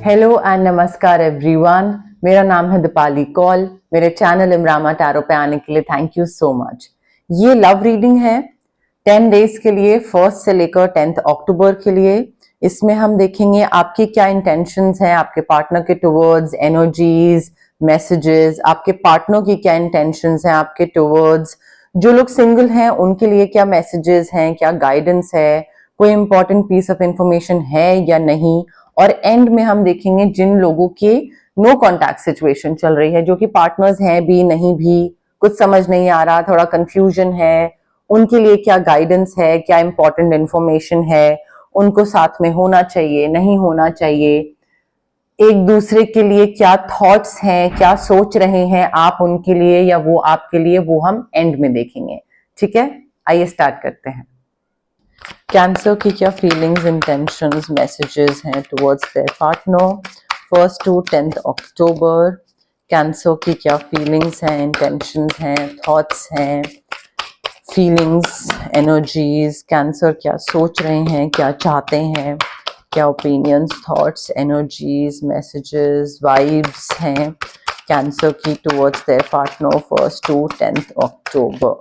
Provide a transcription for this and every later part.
Hello and नमस्कार everyone. मेरा नाम है दीपाली कौल। मेरे चैनल इमरामा टैरो पे आने के लिए थैंक यू सो मच। ये लव रीडिंग है 10 डेज के लिए, 1 से लेकर 10 अक्टूबर के लिए। इसमें हम देखेंगे आपकी क्या इंटेंशंस हैं आपके पार्टनर के टुवर्ड्स, एनर्जीज, मैसेजेस, आपके पार्टनर की क्या इंटेंशंस हैं आपके टुवर्ड्स, जो लोग सिंगल हैं उनके लिए क्या मैसेजेस हैं, क्या गाइडेंस है, कोई इंपॉर्टेंट पीस ऑफ इंफॉर्मेशन है या नहीं। और एंड में हम देखेंगे जिन लोगों के नो कॉन्टैक्ट सिचुएशन चल रही है, जो कि पार्टनर्स हैं भी नहीं भी, कुछ समझ नहीं आ रहा, थोड़ा कंफ्यूजन है, उनके लिए क्या गाइडेंस है, क्या इंपॉर्टेंट इंफॉर्मेशन है, उनको साथ में होना चाहिए नहीं होना चाहिए, एक दूसरे के लिए क्या थॉट्स हैं, क्या सोच रहे हैं आप उनके लिए या वो आपके लिए, वो हम एंड में देखेंगे। ठीक है, आइए स्टार्ट करते हैं। कैंसर की क्या फीलिंग्स, इंटेंशंस, मैसेजेस हैं towards their partner 1 to 10 October. Cancer की क्या फीलिंग्स हैं, इंटेंशंस हैं, थॉट्स हैं, फीलिंग्स, एनर्जीज। कैंसर क्या सोच रहे हैं, क्या चाहते हैं, क्या opinions, thoughts, energies, messages, vibes हैं कैंसर की towards their partner 1 to 10 October.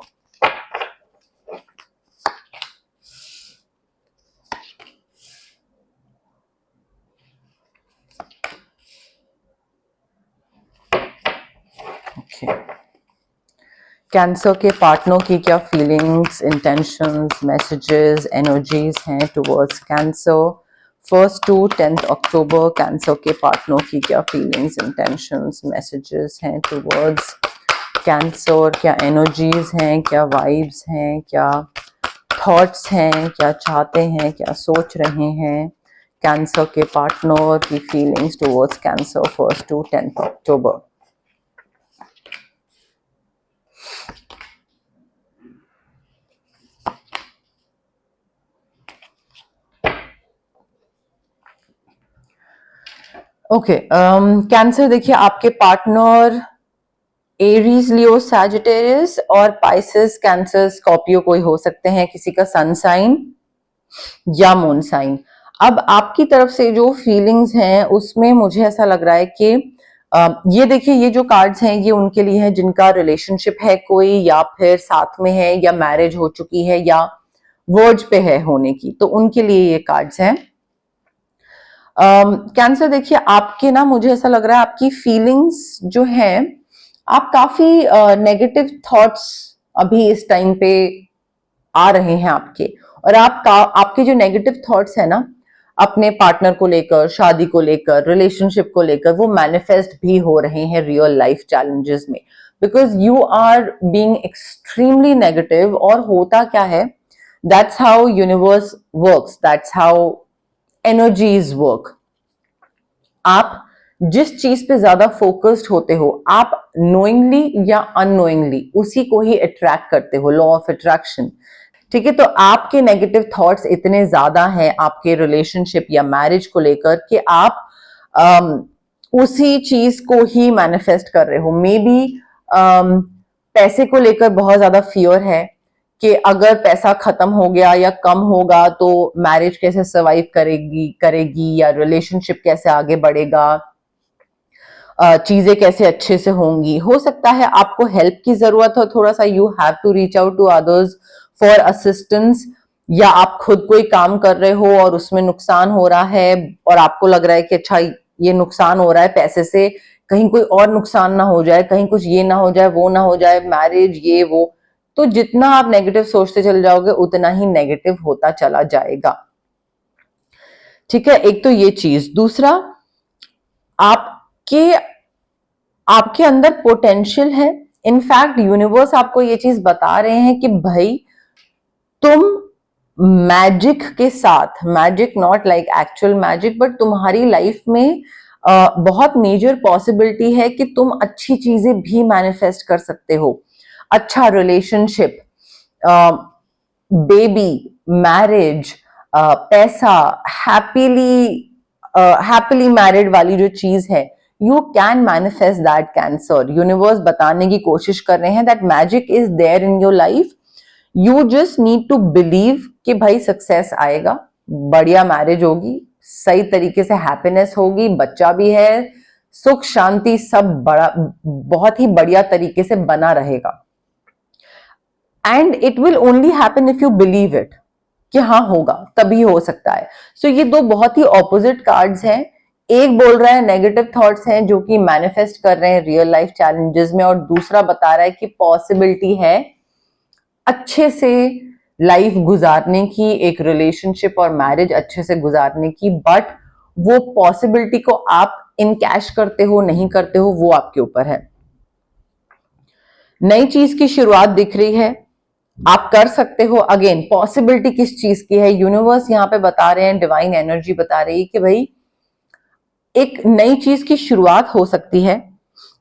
Cancer के पार्टनर की क्या फीलिंग्स, इंटेंशंस, मैसेजेस, एनर्जीज हैं towards cancer 1 to 10 October. Cancer के पार्टनर की क्या फीलिंग्स, इंटेंशंस, मैसेजेस हैं टुवर्ड्स कैंसर, क्या एनर्जीज हैं, क्या वाइब्स हैं, क्या थॉट्स हैं, क्या चाहते हैं, क्या सोच रहे हैं कैंसर के पार्टनर की feelings towards cancer 1 to 10 October. Okay, cancer देखिए आपके पार्टनर एरीज, लियो, सैजिटेरियस और पाइसेस, कैंसर, स्कॉर्पियो कोई हो सकते हैं, किसी का सन साइन या मून साइन। अब आपकी तरफ से जो फीलिंग्स हैं उसमें मुझे ऐसा लग रहा है कि ये देखिए, ये जो कार्ड्स हैं ये उनके लिए है जिनका रिलेशनशिप है कोई, या फिर साथ में है, या मैरिज हो चुकी है, या वर्ज पे है होने की, तो उनके लिए ये कार्ड्स हैं। कैंसर देखिए आपके ना, मुझे ऐसा लग रहा है आपकी फीलिंग्स जो है, आप काफी नेगेटिव थॉट्स अभी इस टाइम पे आ रहे हैं आपके, और आपके जो नेगेटिव थॉट्स है ना अपने पार्टनर को लेकर, शादी को लेकर, रिलेशनशिप को लेकर, वो मैनिफेस्ट भी हो रहे हैं रियल लाइफ चैलेंजेस में, because you are being extremely negative. और होता क्या है, that's how universe works, that's how energies work. आप जिस चीज पे ज्यादा फोकस्ड होते हो, आप नोइंगली या अननोइंगली उसी को ही अट्रैक्ट करते हो, लॉ ऑफ अट्रैक्शन। ठीक है, तो आपके नेगेटिव थॉट्स इतने ज्यादा हैं आपके रिलेशनशिप या मैरिज को लेकर कि आप उसी चीज को ही मैनिफेस्ट कर रहे हो। मे बी पैसे को लेकर बहुत ज्यादा फियर है कि अगर पैसा खत्म हो गया या कम होगा तो मैरिज कैसे सर्वाइव करेगी या रिलेशनशिप कैसे आगे बढ़ेगा, चीजें कैसे अच्छे से होंगी। हो सकता है आपको हेल्प की जरूरत हो थोड़ा सा, you have to reach out to others for assistance, या आप खुद कोई काम कर रहे हो और उसमें नुकसान हो रहा है और आपको लग रहा है कि अच्छा ये नुकसान हो रहा है पैसे से, कहीं कोई और नुकसान ना हो जाए, कहीं कुछ ये ना हो जाए, वो ना हो जाए, मैरिज ये वो। तो जितना आप नेगेटिव सोचते चले जाओगे उतना ही नेगेटिव होता चला जाएगा। ठीक है, एक तो ये चीज। दूसरा, आपके अंदर पोटेंशियल है। इनफैक्ट यूनिवर्स आपको ये चीज बता रहे हैं कि भाई तुम मैजिक के साथ, magic not like actual magic, but तुम्हारी लाइफ में बहुत मेजर पॉसिबिलिटी है कि तुम अच्छी चीजें भी मैनिफेस्ट कर सकते हो। अच्छा रिलेशनशिप, बेबी, मैरिज, पैसा, हैप्पीली मैरिड वाली जो चीज है, you can manifest that. Cancer universe बताने की कोशिश कर रहे हैं that magic is there in your life, you just need to believe कि भाई सक्सेस आएगा, बढ़िया मैरिज होगी, सही तरीके से हैप्पीनेस होगी, बच्चा भी है, सुख शांति सब बड़ा बहुत ही बढ़िया तरीके से बना रहेगा। And it will only happen if you believe it, कि हाँ होगा, तभी हो सकता है। सो ये दो बहुत ही ऑपोजिट कार्ड्स हैं। एक बोल रहा है नेगेटिव थॉट्स हैं जो कि मैनिफेस्ट कर रहे हैं रियल लाइफ चैलेंजेस में, और दूसरा बता रहा है कि पॉसिबिलिटी है अच्छे से लाइफ गुजारने की, एक रिलेशनशिप और मैरिज अच्छे से गुजारने की, बट वो पॉसिबिलिटी को आप इनकैश करते हो नहीं करते हो वो आपके ऊपर है। नई चीज की शुरुआत दिख रही है, आप कर सकते हो। अगेन पॉसिबिलिटी किस चीज की है, यूनिवर्स यहां पे बता रहे हैं, डिवाइन एनर्जी बता रही है कि भाई एक नई चीज की शुरुआत हो सकती है,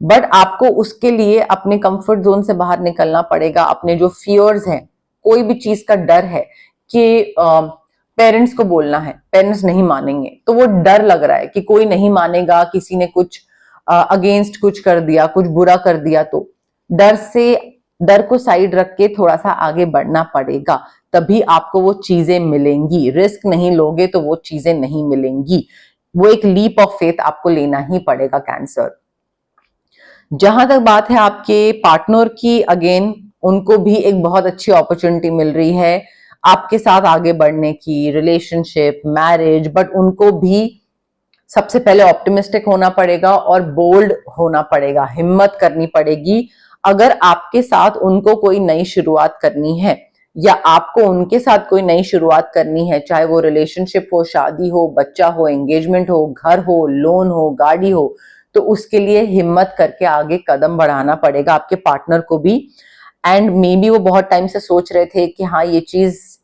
बट आपको उसके लिए अपने कंफर्ट जोन से बाहर निकलना पड़ेगा। अपने जो फियर्स हैं, कोई भी चीज का डर है कि पेरेंट्स को बोलना है, पेरेंट्स नहीं मानेंगे, तो वो डर लग रहा है कि कोई नहीं मानेगा, किसी ने कुछ अगेंस्ट कुछ कर दिया, कुछ बुरा कर दिया, तो डर को साइड रख के थोड़ा सा आगे बढ़ना पड़ेगा, तभी आपको वो चीजें मिलेंगी। रिस्क नहीं लोगे तो वो चीजें नहीं मिलेंगी। वो एक लीप ऑफ फेथ आपको लेना ही पड़ेगा कैंसर। जहां तक बात है आपके पार्टनर की, अगेन उनको भी एक बहुत अच्छी अपॉर्चुनिटी मिल रही है आपके साथ आगे बढ़ने की, रिलेशनशिप, मैरिज, बट उनको भी सबसे पहले ऑप्टिमिस्टिक होना पड़ेगा और बोल्ड होना पड़ेगा, हिम्मत करनी पड़ेगी। अगर आपके साथ उनको कोई नई शुरुआत करनी है या आपको उनके साथ कोई नई शुरुआत करनी है, चाहे वो रिलेशनशिप हो, शादी हो, बच्चा हो, एंगेजमेंट हो, घर हो, लोन हो, गाड़ी हो, तो उसके लिए हिम्मत करके आगे कदम बढ़ाना पड़ेगा आपके पार्टनर को भी। एंड मे बी वो बहुत टाइम से सोच रहे थे कि हाँ ये चीज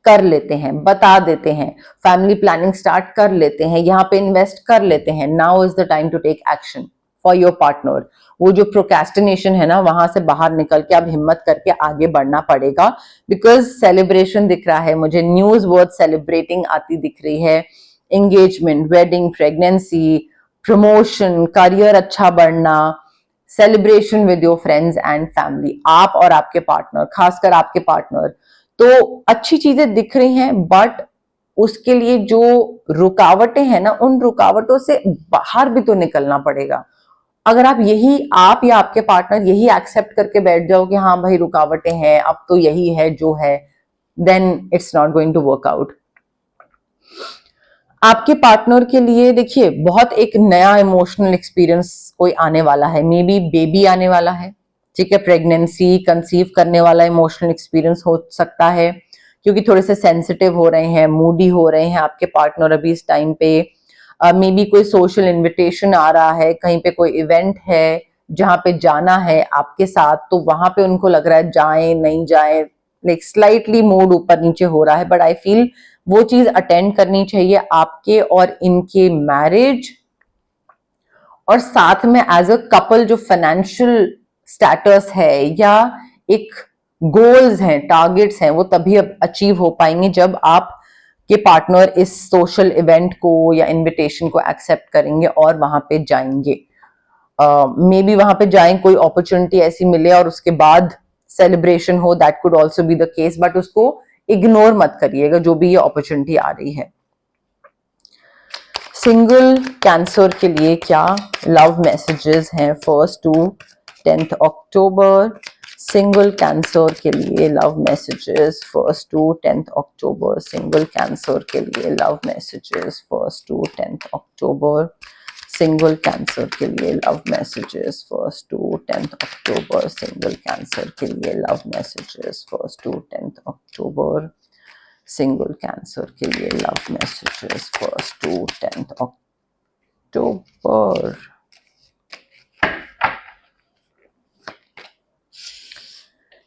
कर लेते हैं, बता देते हैं, फैमिली प्लानिंग स्टार्ट कर लेते हैं, यहाँ पे इन्वेस्ट कर लेते हैं। Now is the time to take action for your partner. वो जो प्रोक्रेस्टिनेशन है ना, वहां से बाहर निकल के अब हिम्मत करके आगे बढ़ना पड़ेगा, बिकॉज सेलिब्रेशन दिख रहा है मुझे, न्यूज वर्थ सेलिब्रेटिंग आती दिख रही है। Engagement, wedding, pregnancy, promotion, career अच्छा बढ़ना, celebration with your friends and family, आप और आपके पार्टनर, खासकर आपके पार्टनर। तो अच्छी चीजें दिख रही हैं, बट उसके लिए जो रुकावटें हैं ना, उन रुकावटों से बाहर भी तो निकलना पड़ेगा। अगर आप या आपके पार्टनर यही एक्सेप्ट करके बैठ जाओ कि हाँ भाई रुकावटें हैं, अब तो यही है जो है, then it's not going to work out. आपके पार्टनर के लिए देखिए बहुत एक नया इमोशनल एक्सपीरियंस कोई आने वाला है, मे बी बेबी आने वाला है, ठीक है, प्रेगनेंसी, कंसीव करने वाला इमोशनल एक्सपीरियंस हो सकता है, क्योंकि थोड़े से सेंसिटिव हो रहे हैं, मूडी हो रहे हैं आपके पार्टनर अभी इस टाइम पे। मे बी कोई सोशल इन्विटेशन आ रहा है, कहीं पे कोई इवेंट है जहां पे जाना है आपके साथ, तो वहां पे उनको लग रहा है जाएं नहीं जाएं, लाइक स्लाइटली मूड ऊपर नीचे हो रहा है, बट आई फील वो चीज अटेंड करनी चाहिए आपके और इनके मैरिज। और साथ में एज अ कपल जो फाइनेंशियल स्टेटस है या एक गोल्स हैं, टारगेट्स हैं, वो तभी अब अचीव हो पाएंगे जब आप के पार्टनर इस सोशल इवेंट को या इनविटेशन को एक्सेप्ट करेंगे और वहां पे जाएंगे। मे बी वहां पे जाएं, कोई अपॉर्चुनिटी ऐसी मिले और उसके बाद सेलिब्रेशन हो, that could also be the case, but उसको इग्नोर मत करिएगा जो भी ये अपॉर्चुनिटी आ रही है। सिंगल कैंसर के लिए क्या लव मैसेजेस हैं 1st to 10th October? Single cancer के लिए love messages 1st to 10th October. Single cancer के लिए love messages 1st to 10th October. Single cancer के लिए love messages 1st to 10th October. Single cancer के लिए love messages 1st to 10th October. Single cancer के लिए love messages 1st to 10th October.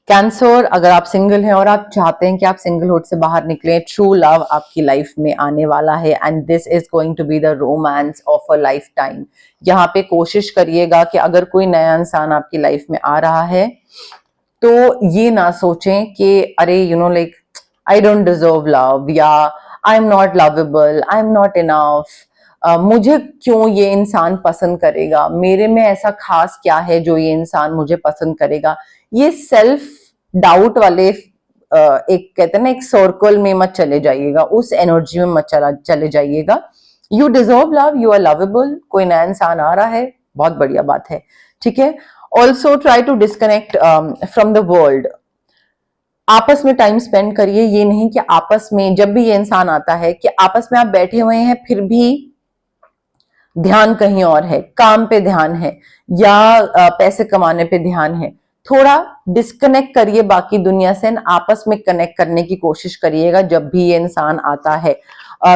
Cancer, अगर आप single हैं और आप चाहते हैं कि आप सिंगलहुड से बाहर निकलें, ट्रू लव आपकी लाइफ में आने वाला है and this is going to be the romance of a lifetime. यहाँ पे कोशिश करिएगा कि अगर कोई नया इंसान आपकी लाइफ में आ रहा है तो ये ना सोचें कि अरे you know like I don't deserve love, या I am not lovable, I am not enough, मुझे क्यों ये इंसान पसंद करेगा, मेरे में ऐसा खास क्या है जो ये इंसान मुझे पसंद करेगा। ये सेल्फ डाउट वाले एक कहते हैं ना एक सर्कल में मत चले जाइएगा, उस एनर्जी में मत चले जाइएगा। You deserve love, you are lovable. कोई नया इंसान आ रहा है, बहुत बढ़िया बात है, ठीक है। Also try to disconnect from the world. आपस में टाइम स्पेंड करिए, ये नहीं कि आपस में जब भी ये इंसान आता है कि आपस में आप बैठे हुए हैं फिर भी ध्यान कहीं और है, काम पे ध्यान है या पैसे कमाने पे ध्यान है। थोड़ा डिस्कनेक्ट करिए बाकी दुनिया से, आपस में कनेक्ट करने की कोशिश करिएगा जब भी ये इंसान आता है।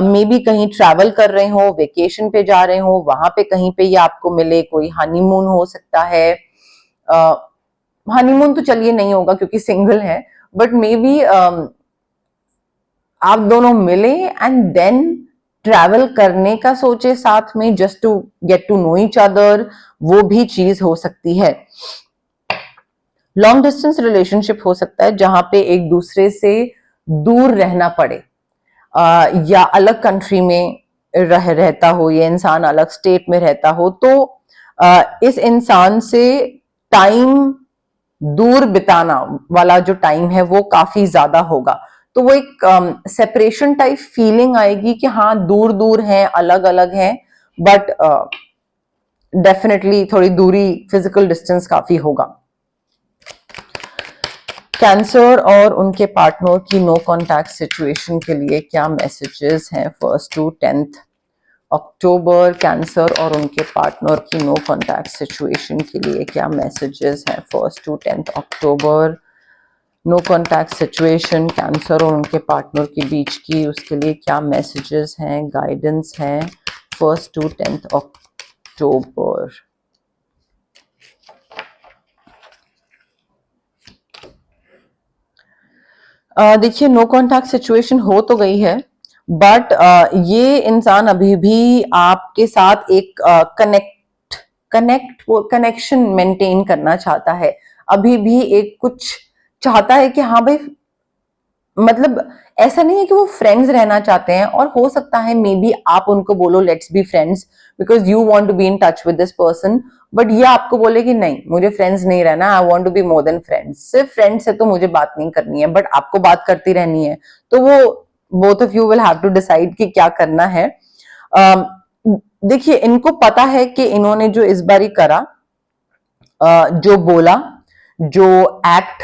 मे बी कहीं ट्रैवल कर रहे हो, वेकेशन पे जा रहे हो, वहां पे कहीं पे ये आपको मिले, कोई हनीमून हो सकता है। हनीमून तो चलिए नहीं होगा क्योंकि सिंगल है, बट मे बी आप दोनों मिले एंड देन ट्रैवल करने का सोचे साथ में, just to get to know each other, वो भी चीज हो सकती है। लॉन्ग डिस्टेंस रिलेशनशिप हो सकता है जहां पे एक दूसरे से दूर रहना पड़े, या अलग कंट्री में रहता हो, ये इंसान अलग स्टेट में रहता हो, तो इस इंसान से टाइम दूर बिताना वाला जो टाइम है वो काफी ज्यादा होगा। तो वो एक सेपरेशन टाइप फीलिंग आएगी कि हाँ दूर दूर हैं, अलग अलग हैं, बट डेफिनेटली थोड़ी दूरी, फिजिकल डिस्टेंस काफी होगा। कैंसर और उनके पार्टनर की नो कॉन्टैक्ट सिचुएशन के लिए क्या मैसेजेस हैं 1 to 10 अक्टूबर? कैंसर और उनके पार्टनर की नो कॉन्टैक्ट सिचुएशन के लिए क्या मैसेजेस हैं 1 to 10 अक्टूबर? नो कॉन्टैक्ट सिचुएशन कैंसर और उनके पार्टनर के बीच की, उसके लिए क्या मैसेजेस हैं, गाइडेंस हैं 1 to 10 अक्टूबर? देखिए, नो कॉन्टैक्ट सिचुएशन हो तो गई है, बट ये इंसान अभी भी आपके साथ एक कनेक्शन मेंटेन करना चाहता है, अभी भी एक कुछ चाहता है कि हाँ भाई, मतलब ऐसा नहीं है कि वो फ्रेंड्स रहना चाहते हैं, और हो सकता है मे बी आप उनको बोलो let's be friends because you want to be in touch with this person, but ये आपको बोले कि नहीं मुझे फ्रेंड्स नहीं रहना, I want to be more than friends. सिर्फ फ्रेंड्स से तो मुझे बात नहीं करनी है, बट आपको बात करती रहनी है, तो वो both of you will have to decide कि क्या करना है। देखिए, इनको पता है कि इन्होंने जो इस बारी करा, जो बोला, जो एक्ट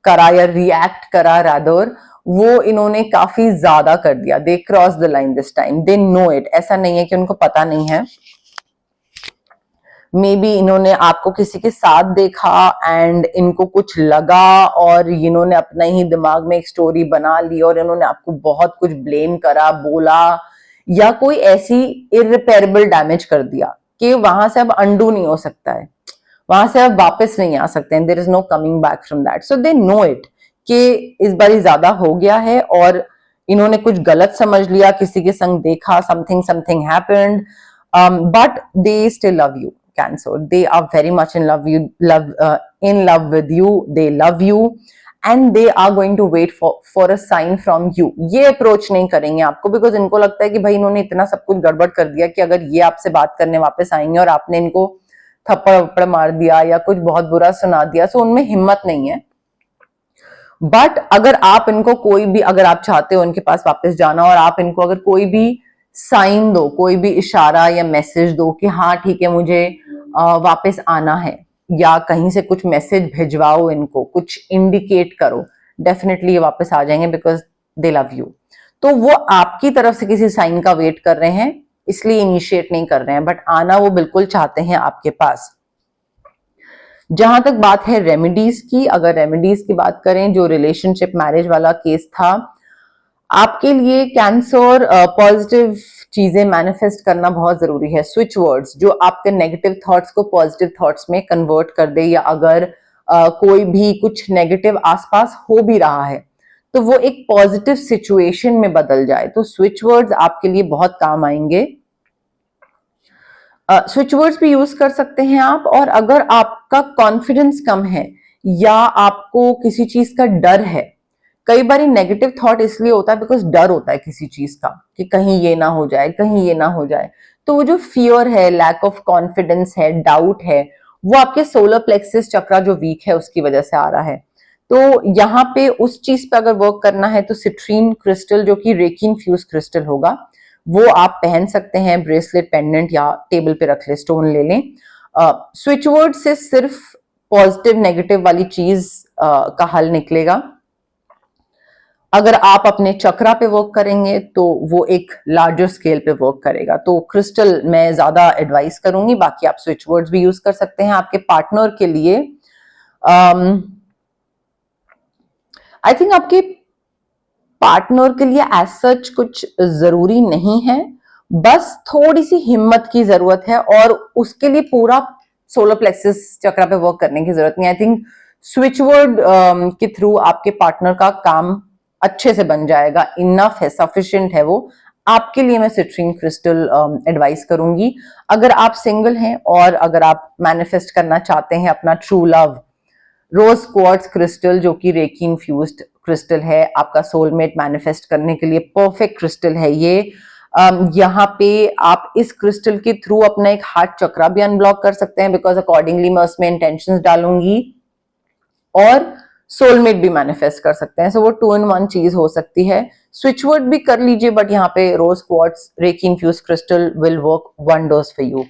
करा या रिएक्ट करा रादर, वो इन्होंने काफी ज्यादा कर दिया। They cross the line this time, they know it. ऐसा नहीं है कि उनको पता नहीं है। मे बी इन्होंने आपको किसी के साथ देखा एंड इनको कुछ लगा और इन्होंने अपना ही दिमाग में एक स्टोरी बना ली और इन्होंने आपको बहुत कुछ ब्लेम करा, बोला, या कोई ऐसी इररिपेरेबल डैमेज कर दिया कि वहां से अब अंडू नहीं हो सकता है, वहां से अब वापस नहीं आ सकते हैं। There is no coming back from that. So they know it कि इस बारी ज्यादा हो गया है और इन्होंने कुछ गलत समझ लिया, किसी के संग देखा, something happened, but they still love you Cancer. They are very much in love with you. They love you and they are going to wait for a sign from you. ये अप्रोच नहीं करेंगे आपको because इनको लगता है कि भाई इन्होंने इतना सब कुछ गड़बड़ कर दिया कि अगर ये आपसे बात करने वापस आएंगे और आपने इनको थप्पड़ वप्पड़ मार दिया या कुछ बहुत बुरा सुना दिया, तो उनमें हिम्मत नहीं है। बट अगर आप इनको कोई भी, अगर आप चाहते हो इनके पास वापस जाना और आप इनको अगर कोई भी साइन दो, कोई भी इशारा या मैसेज दो कि हाँ ठीक है मुझे वापस आना है, या कहीं से कुछ मैसेज भिजवाओ, इनको कुछ इंडिकेट करो, डेफिनेटली ये वापस आ जाएंगे बिकॉज दे लव यू। तो वो आपकी तरफ से किसी साइन का वेट कर रहे हैं, इसलिए इनिशिएट नहीं कर रहे हैं, बट आना वो बिल्कुल चाहते हैं आपके पास। जहां तक बात है रेमेडीज की, अगर रेमेडीज की बात करें, जो रिलेशनशिप मैरिज वाला केस था, आपके लिए कैंसर पॉजिटिव चीजें मैनिफेस्ट करना बहुत जरूरी है। स्विच वर्ड्स, जो आपके नेगेटिव थॉट्स को पॉजिटिव थॉट्स में कन्वर्ट कर दे, या अगर कोई भी कुछ नेगेटिव आसपास हो भी रहा है तो वो एक पॉजिटिव सिचुएशन में बदल जाए। तो स्विच वर्ड्स आपके लिए बहुत काम आएंगे। स्विच वर्ड्स भी यूज कर सकते हैं आप। और अगर आपका कॉन्फिडेंस कम है या आपको किसी चीज का डर है, कई बार नेगेटिव थॉट इसलिए होता है बिकॉज डर होता है किसी चीज का कि कहीं ये ना हो जाए, कहीं ये ना हो जाए। तो वो जो फियर है, लैक ऑफ कॉन्फिडेंस है, डाउट है, वो आपके सोलर प्लेक्सिस चक्रा जो वीक है उसकी वजह से आ रहा है। तो यहाँ पे उस चीज पे अगर वर्क करना है तो सिट्रीन क्रिस्टल, जो कि रेकी इन्फ्यूज क्रिस्टल होगा, वो आप पहन सकते हैं, ब्रेसलेट, पेंडेंट या टेबल पे रख ले, स्टोन ले लें। स्विच वर्ड से सिर्फ पॉजिटिव नेगेटिव वाली चीज का हल निकलेगा। अगर आप अपने चक्रा पे वर्क करेंगे तो वो एक लार्जर स्केल पे वर्क करेगा। तो क्रिस्टल मैं ज्यादा एडवाइस करूंगी, बाकी आप स्विच वर्ड्स भी यूज कर सकते हैं आपके पार्टनर के लिए। आई थिंक आपके पार्टनर के लिए एज सच कुछ जरूरी नहीं है, बस थोड़ी सी हिम्मत की जरूरत है, और उसके लिए पूरा सोलर प्लेक्सस चक्रा पे वर्क करने की जरूरत नहीं। आई थिंक स्विच वर्ड के थ्रू आपके पार्टनर का काम अच्छे से बन जाएगा, इनफ है, सफिशिएंट है वो। आपके लिए मैं सिट्रीन क्रिस्टल एडवाइस करूंगी। अगर आप सिंगल हैं और अगर आप मैनिफेस्ट करना चाहते हैं अपना ट्रू लव, रोज क्वार्ट्ज क्रिस्टल, जो कि रेकी इन्फ्यूज्ड क्रिस्टल है, आपका सोलमेट मैनिफेस्ट करने के लिए परफेक्ट क्रिस्टल है ये। यहाँ पे आप इस क्रिस्टल के थ्रू अपना एक हार्ट चक्रा भी अनब्लॉक कर सकते हैं, बिकॉज अकॉर्डिंगली मैं उसमें इंटेंशंस डालूंगी, और सोलमेट भी मैनिफेस्ट कर सकते हैं। सो वो 2 in 1 चीज हो सकती है। स्विच वर्ड भी कर लीजिए, बट यहाँ पे rose quartz reiki infused crystal will work wonders for you.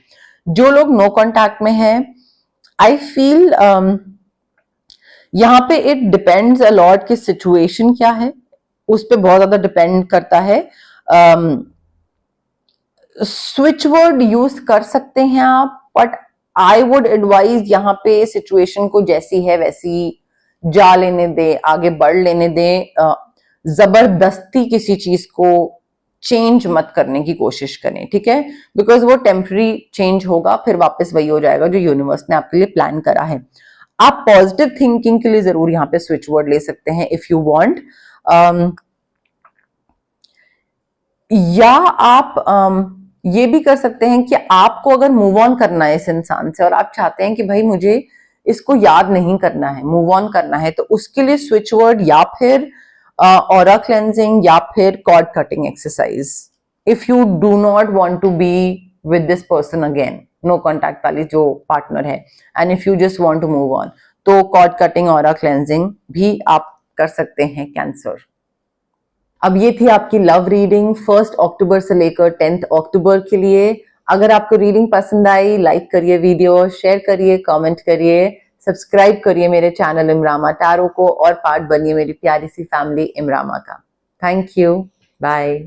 जो लोग नो कॉन्टैक्ट में हैं, आई फील यहाँ पे इट डिपेंड्स अ लॉट कि सिचुएशन क्या है, उस पर बहुत ज्यादा डिपेंड करता है। स्विच वर्ड यूज कर सकते हैं आप, बट आई वुड एडवाइज यहाँ पे सिचुएशन को जैसी है वैसी जा लेने दे, आगे बढ़ लेने दे। जबरदस्ती किसी चीज को चेंज मत करने की कोशिश करें, ठीक है, बिकॉज वो टेम्पररी चेंज होगा, फिर वापस वही हो जाएगा जो यूनिवर्स ने आपके लिए प्लान करा है। आप पॉजिटिव थिंकिंग के लिए जरूर यहाँ पे स्विच वर्ड ले सकते हैं इफ यू वांट, या आप ये भी कर सकते हैं कि आपको अगर मूव ऑन करना है इस इंसान से और आप चाहते हैं कि भाई मुझे इसको याद नहीं करना है, मूव ऑन करना है, तो उसके लिए स्विच वर्ड या फिर ऑरा क्लेंजिंग या फिर cord cutting exercise, if you do not want to be with this person again, no contact वाली जो पार्टनर है, and if you just want to move on, तो कॉर्ड कटिंग, ऑरा क्लेंजिंग भी आप कर सकते हैं कैंसर। अब ये थी आपकी लव रीडिंग 1 अक्टूबर से लेकर 10 अक्टूबर के लिए। अगर आपको रीडिंग पसंद आई, लाइक करिए वीडियो, शेयर करिए, कमेंट करिए, सब्सक्राइब करिए मेरे चैनल इमरामा टैरो को, और पार्ट बनिए मेरी प्यारी सी फैमिली इमरामा का। Thank you, bye.